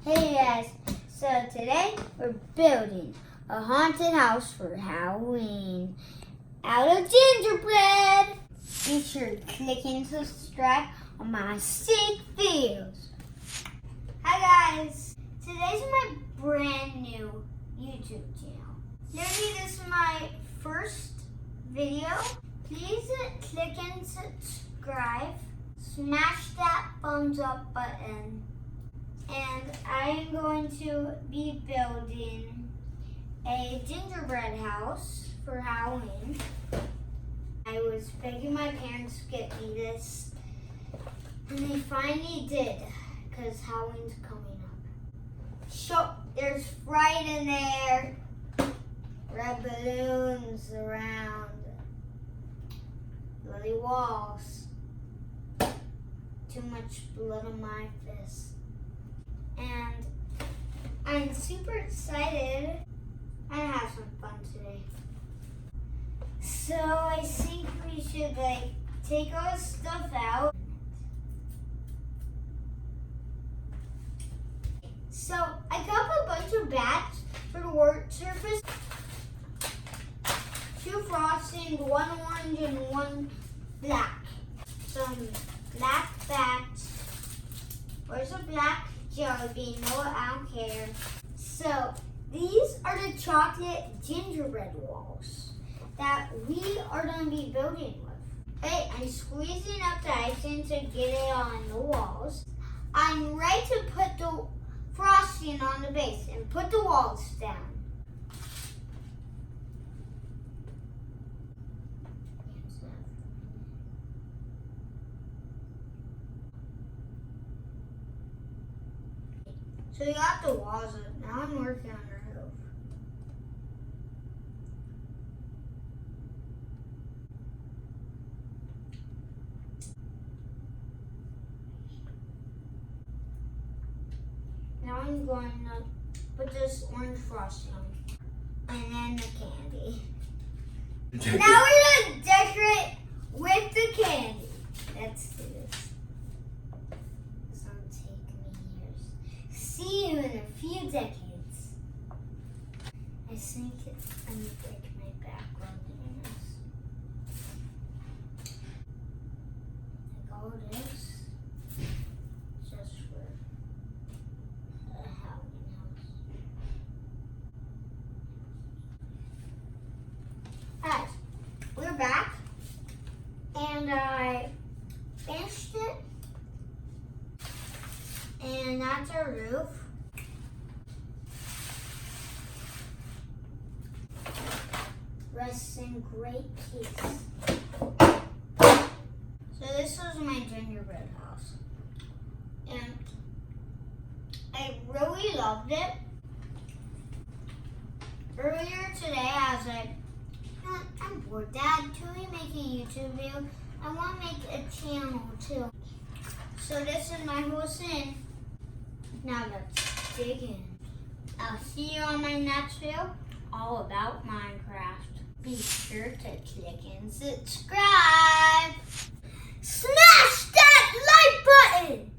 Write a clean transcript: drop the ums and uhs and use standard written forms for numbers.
Hey guys, so today we're building a haunted house for Halloween out of gingerbread. Be sure to click and subscribe on my sick videos. Hi guys, today's my brand new YouTube channel. Literally this is my first video. Please click and subscribe. Smash that thumbs up button. And I am going to be building a gingerbread house for Halloween. I was begging my parents to get me this, and they finally did, because Halloween's coming up. So there's fright in there, red balloons around, bloody walls, too much blood on my fist. And I'm super excited. I'm gonna have some fun today. So I think we should take all the stuff out. So I got a bunch of bats for the work surface. 2 frosting, 1 orange and 1 black. Some black bats. Where's the black jelly bean? No, I don't care. So these are the chocolate gingerbread walls that we are going to be building with. Hey, I'm squeezing up the icing to get it on the walls. I'm ready to put the frosting on the base and put the walls down. So you got the walls up. Now I'm working on the roof. Now I'm going to put this orange frosting on. And then the candy. Now we're going to decorate with the candy. Let's do this. This will take me years. See you in a few decades. I think I'm gonna break my back while doing this. Like all this, just for a Halloween house. Guys, we're back, and I finished it. And that's our roof. Rests in great peace. So this was my gingerbread house. And I really loved it. Earlier today I was like, I'm bored, Dad. Can we make a YouTube video? I want to make a channel too. So this is my whole thing. Now let's dig in. I'll see you on my next video, all about Minecraft. Be sure to click and subscribe. Smash that like button!